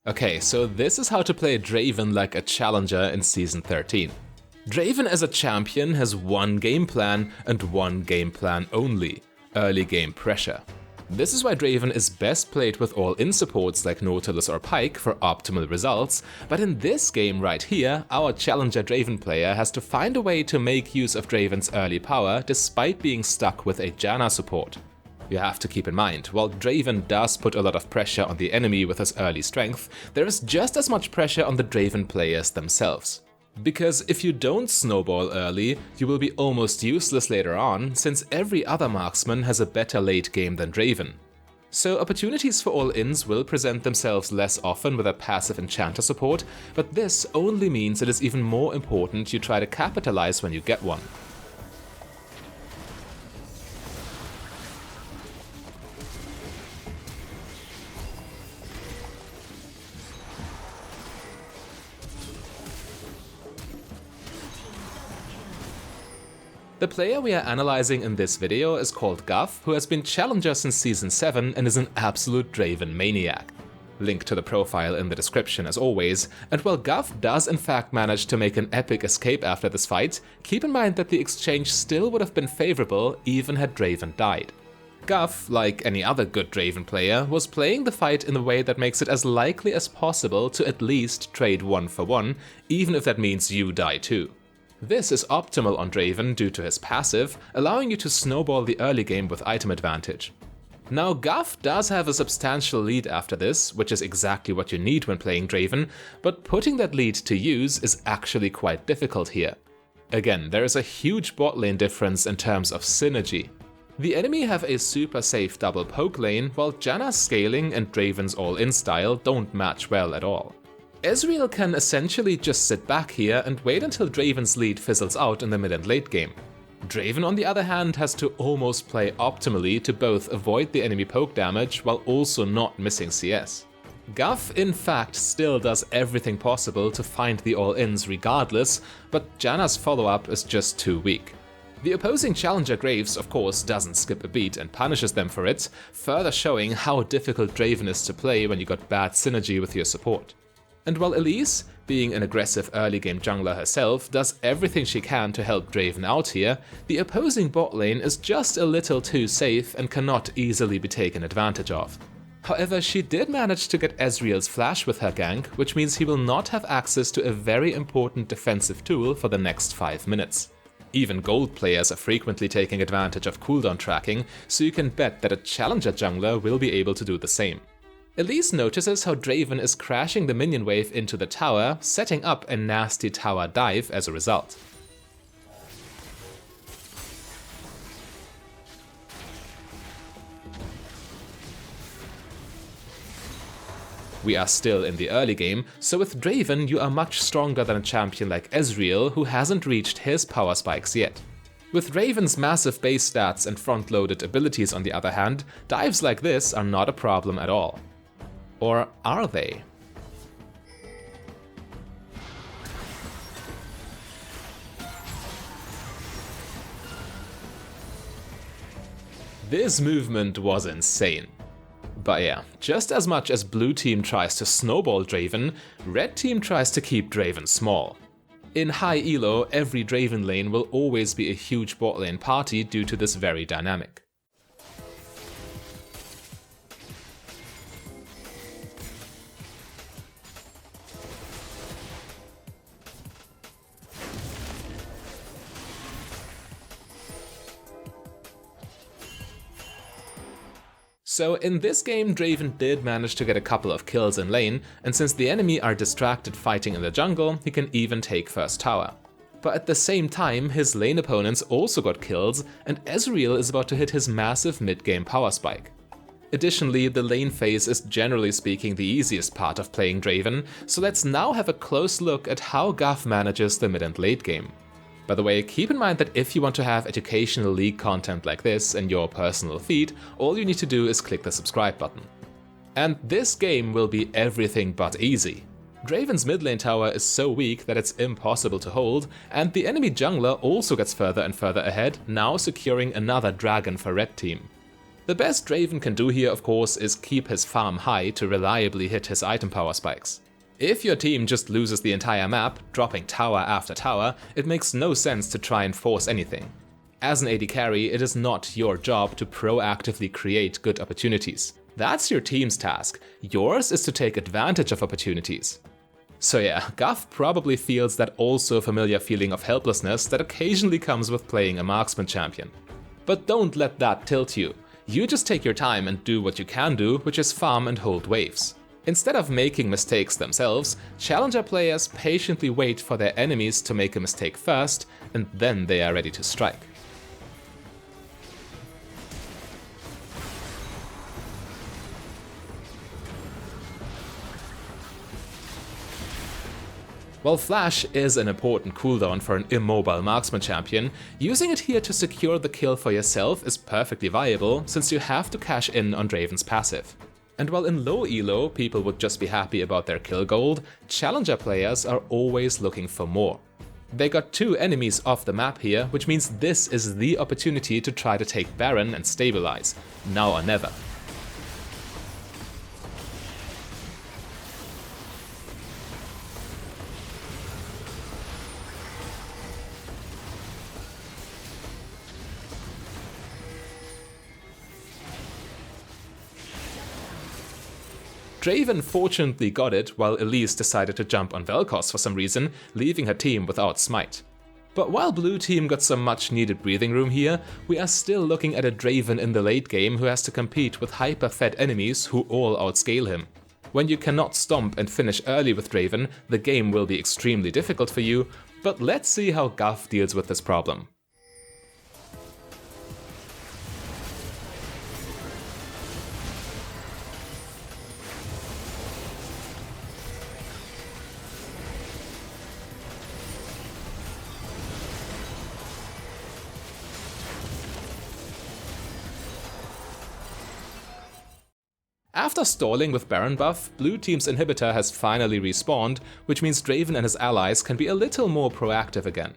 Okay, so this is how to play Draven like a challenger in Season 13. Draven as a champion has one game plan and one game plan only: early game pressure. This is why Draven is best played with all-in supports like Nautilus or Pyke for optimal results, but in this game right here, our Challenger Draven player has to find a way to make use of Draven's early power despite being stuck with a Janna support. You have to keep in mind, while Draven does put a lot of pressure on the enemy with his early strength, there is just as much pressure on the Draven players themselves. Because if you don't snowball early, you will be almost useless later on, since every other marksman has a better late game than Draven. So opportunities for all-ins will present themselves less often with a passive enchanter support, but this only means it is even more important you try to capitalize when you get one. The player we are analyzing in this video is called Guff, who has been Challenger since Season 7 and is an absolute Draven maniac. Link to the profile in the description as always, and while Guff does in fact manage to make an epic escape after this fight, keep in mind that the exchange still would have been favorable even had Draven died. Guff, like any other good Draven player, was playing the fight in a way that makes it as likely as possible to at least trade 1 for 1, even if that means you die too. This is optimal on Draven due to his passive, allowing you to snowball the early game with item advantage. Now Guff does have a substantial lead after this, which is exactly what you need when playing Draven, but putting that lead to use is actually quite difficult here. Again, there is a huge bot lane difference in terms of synergy. The enemy have a super safe double poke lane, while Janna's scaling and Draven's all-in style don't match well at all. Ezreal can essentially just sit back here and wait until Draven's lead fizzles out in the mid and late game. Draven on the other hand has to almost play optimally to both avoid the enemy poke damage while also not missing CS. Guff in fact still does everything possible to find the all-ins regardless, but Janna's follow-up is just too weak. The opposing Challenger Graves of course doesn't skip a beat and punishes them for it, further showing how difficult Draven is to play when you got bad synergy with your support. And while Elise, being an aggressive early game jungler herself, does everything she can to help Draven out here, the opposing bot lane is just a little too safe and cannot easily be taken advantage of. However, she did manage to get Ezreal's flash with her gank, which means he will not have access to a very important defensive tool for the next 5 minutes. Even gold players are frequently taking advantage of cooldown tracking, so you can bet that a challenger jungler will be able to do the same. Elise notices how Draven is crashing the minion wave into the tower, setting up a nasty tower dive as a result. We are still in the early game, so with Draven you are much stronger than a champion like Ezreal, who hasn't reached his power spikes yet. With Draven's massive base stats and front-loaded abilities on the other hand, dives like this are not a problem at all. Or are they? This movement was insane. But yeah, just as much as blue team tries to snowball Draven, red team tries to keep Draven small. In high elo, every Draven lane will always be a huge bot lane party due to this very dynamic. So in this game, Draven did manage to get a couple of kills in lane, and since the enemy are distracted fighting in the jungle, he can even take first tower. But at the same time, his lane opponents also got kills, and Ezreal is about to hit his massive mid-game power spike. Additionally, the lane phase is generally speaking the easiest part of playing Draven, so let's now have a close look at how Guff manages the mid and late game. By the way, keep in mind that if you want to have educational league content like this in your personal feed, all you need to do is click the subscribe button. And this game will be everything but easy. Draven's mid lane tower is so weak that it's impossible to hold, and the enemy jungler also gets further and further ahead, now securing another dragon for red team. The best Draven can do here, of course, is keep his farm high to reliably hit his item power spikes. If your team just loses the entire map, dropping tower after tower, it makes no sense to try and force anything. As an AD carry, it is not your job to proactively create good opportunities. That's your team's task. Yours is to take advantage of opportunities. So yeah, Guff probably feels that also familiar feeling of helplessness that occasionally comes with playing a marksman champion. But don't let that tilt you. You just take your time and do what you can do, which is farm and hold waves. Instead of making mistakes themselves, Challenger players patiently wait for their enemies to make a mistake first, and then they are ready to strike. While Flash is an important cooldown for an immobile marksman champion, using it here to secure the kill for yourself is perfectly viable, since you have to cash in on Draven's passive. And while in low elo people would just be happy about their kill gold, Challenger players are always looking for more. They got 2 enemies off the map here, which means this is the opportunity to try to take Baron and stabilize, now or never. Draven fortunately got it, while Elise decided to jump on Vel'Koz for some reason, leaving her team without smite. But while blue team got some much needed breathing room here, we are still looking at a Draven in the late game who has to compete with hyper-fed enemies who all outscale him. When you cannot stomp and finish early with Draven, the game will be extremely difficult for you, but let's see how Guff deals with this problem. After stalling with Baron buff, blue team's inhibitor has finally respawned, which means Draven and his allies can be a little more proactive again.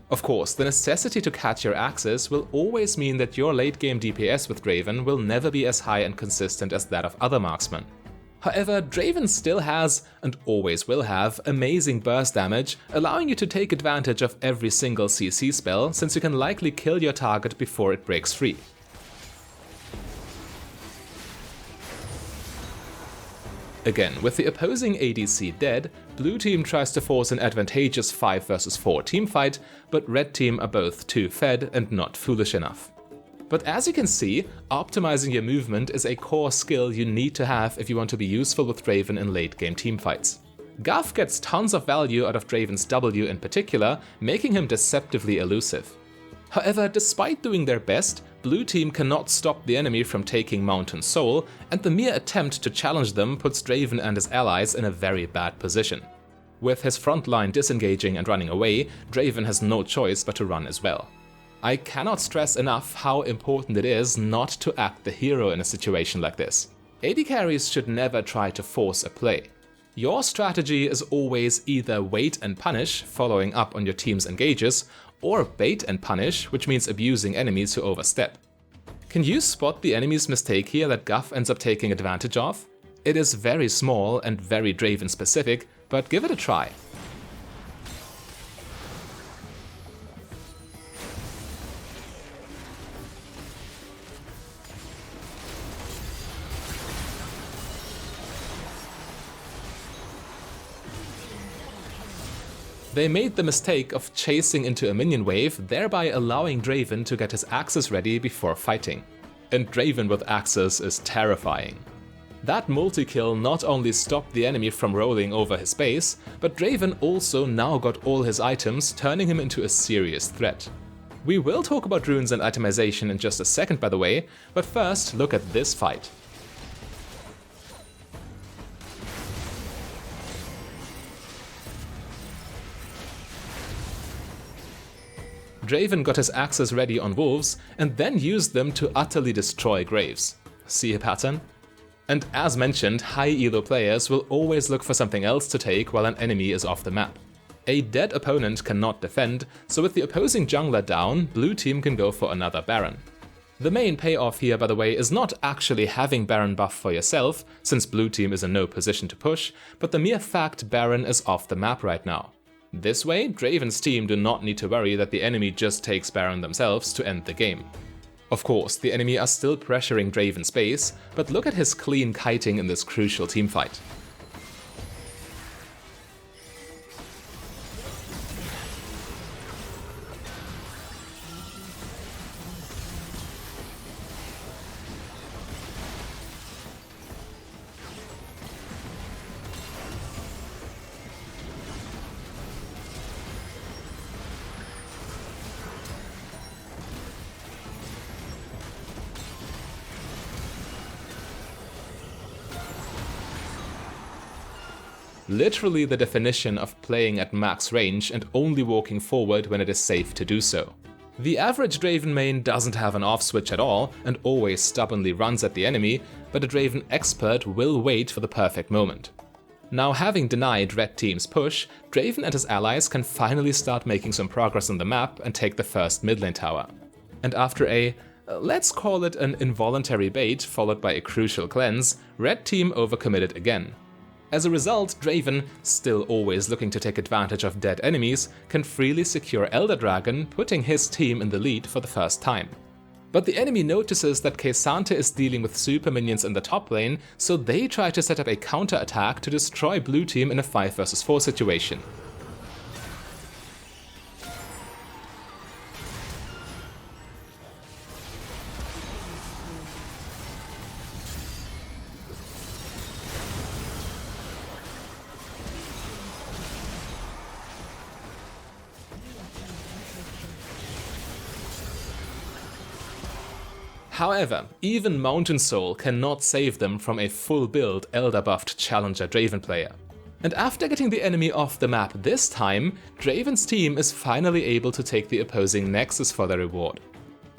Of course, the necessity to catch your axes will always mean that your late game DPS with Draven will never be as high and consistent as that of other marksmen. However, Draven still has, and always will have, amazing burst damage, allowing you to take advantage of every single CC spell, since you can likely kill your target before it breaks free. Again, with the opposing ADC dead, blue team tries to force an advantageous 5 vs 4 teamfight, but red team are both too fed and not foolish enough. But as you can see, optimizing your movement is a core skill you need to have if you want to be useful with Draven in late game teamfights. Guff gets tons of value out of Draven's W in particular, making him deceptively elusive. However, despite doing their best, blue team cannot stop the enemy from taking Mountain Soul, and the mere attempt to challenge them puts Draven and his allies in a very bad position. With his front line disengaging and running away, Draven has no choice but to run as well. I cannot stress enough how important it is not to act the hero in a situation like this. AD carries should never try to force a play. Your strategy is always either wait and punish, following up on your team's engages, or bait and punish, which means abusing enemies who overstep. Can you spot the enemy's mistake here that Guff ends up taking advantage of? It is very small and very Draven specific, but give it a try. They made the mistake of chasing into a minion wave, thereby allowing Draven to get his axes ready before fighting. And Draven with axes is terrifying. That multi-kill not only stopped the enemy from rolling over his base, but Draven also now got all his items, turning him into a serious threat. We will talk about runes and itemization in just a second, by the way, but first look at this fight. Draven got his axes ready on wolves and then used them to utterly destroy Graves. See a pattern? And as mentioned, high elo players will always look for something else to take while an enemy is off the map. A dead opponent cannot defend, so with the opposing jungler down, blue team can go for another Baron. The main payoff here, by the way, is not actually having Baron buff for yourself, since blue team is in no position to push, but the mere fact Baron is off the map right now. This way, Draven's team do not need to worry that the enemy just takes Baron themselves to end the game. Of course, the enemy are still pressuring Draven's base, but look at his clean kiting in this crucial teamfight. Literally the definition of playing at max range and only walking forward when it is safe to do so. The average Draven main doesn't have an off switch at all and always stubbornly runs at the enemy, but a Draven expert will wait for the perfect moment. Now, having denied red team's push, Draven and his allies can finally start making some progress on the map and take the first mid lane tower. And after a, let's call it an involuntary bait followed by a crucial cleanse, red team overcommitted again. As a result, Draven, still always looking to take advantage of dead enemies, can freely secure Elder Dragon, putting his team in the lead for the first time. But the enemy notices that K'Sante is dealing with super minions in the top lane, so they try to set up a counter-attack to destroy blue team in a 5 vs 4 situation. However, even Mountain Soul cannot save them from a full build Elder buffed Challenger Draven player. And after getting the enemy off the map this time, Draven's team is finally able to take the opposing Nexus for their reward.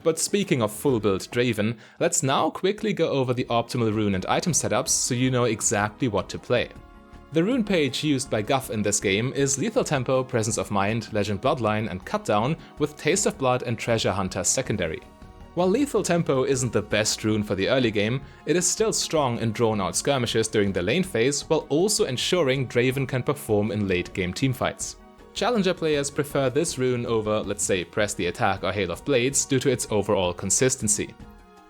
But speaking of full build Draven, let's now quickly go over the optimal rune and item setups so you know exactly what to play. The rune page used by Guff in this game is Lethal Tempo, Presence of Mind, Legend Bloodline and Cutdown with Taste of Blood and Treasure Hunter secondary. While Lethal Tempo isn't the best rune for the early game, it is still strong in drawn-out skirmishes during the lane phase while also ensuring Draven can perform in late-game teamfights. Challenger players prefer this rune over, let's say, Press the Attack or Hail of Blades due to its overall consistency.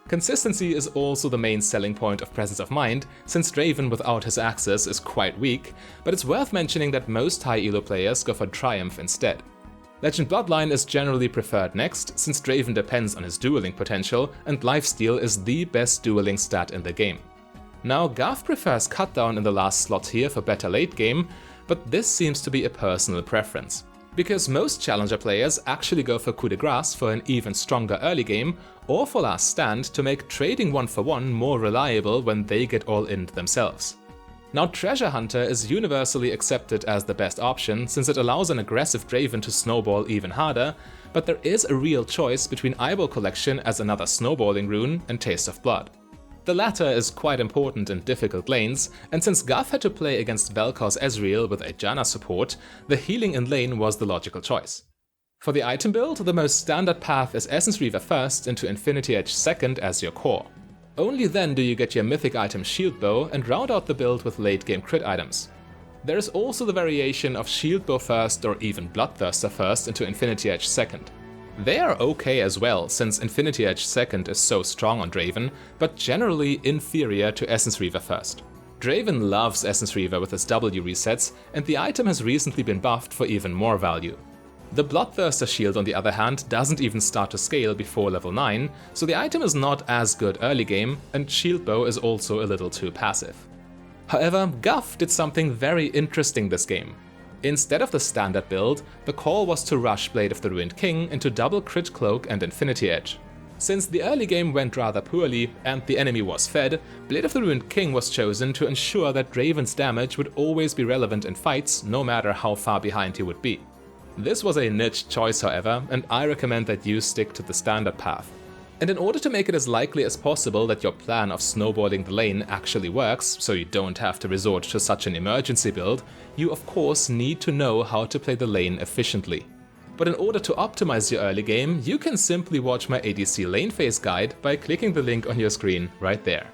Consistency is also the main selling point of Presence of Mind, since Draven without his axes is quite weak, but it's worth mentioning that most high elo players go for Triumph instead. Legend Bloodline is generally preferred next, since Draven depends on his dueling potential, and Lifesteal is the best dueling stat in the game. Now, Guff prefers Cutdown in the last slot here for better late game, but this seems to be a personal preference. Because most Challenger players actually go for Coup de Grace for an even stronger early game, or for Last Stand to make trading 1-for-1 more reliable when they get all in themselves. Now, Treasure Hunter is universally accepted as the best option since it allows an aggressive Draven to snowball even harder, but there is a real choice between Eyeball Collection as another snowballing rune and Taste of Blood. The latter is quite important in difficult lanes, and since Guff had to play against Vel'Koz's Ezreal with a Janna support, the healing in lane was the logical choice. For the item build, the most standard path is Essence Reaver first into Infinity Edge second as your core. Only then do you get your mythic item Shield Bow and round out the build with late game crit items. There is also the variation of Shield Bow first or even Bloodthirster first into Infinity Edge second. They are okay as well, since Infinity Edge second is so strong on Draven, but generally inferior to Essence Reaver first. Draven loves Essence Reaver with his W resets, and the item has recently been buffed for even more value. The Bloodthirster shield, on the other hand, doesn't even start to scale before level 9, so the item is not as good early game, and Shield Bow is also a little too passive. However, Guff did something very interesting this game. Instead of the standard build, the call was to rush Blade of the Ruined King into double crit cloak and Infinity Edge. Since the early game went rather poorly and the enemy was fed, Blade of the Ruined King was chosen to ensure that Draven's damage would always be relevant in fights, no matter how far behind he would be. This was a niche choice, however, and I recommend that you stick to the standard path. And in order to make it as likely as possible that your plan of snowballing the lane actually works, so you don't have to resort to such an emergency build, you of course need to know how to play the lane efficiently. But in order to optimize your early game, you can simply watch my ADC lane phase guide by clicking the link on your screen right there.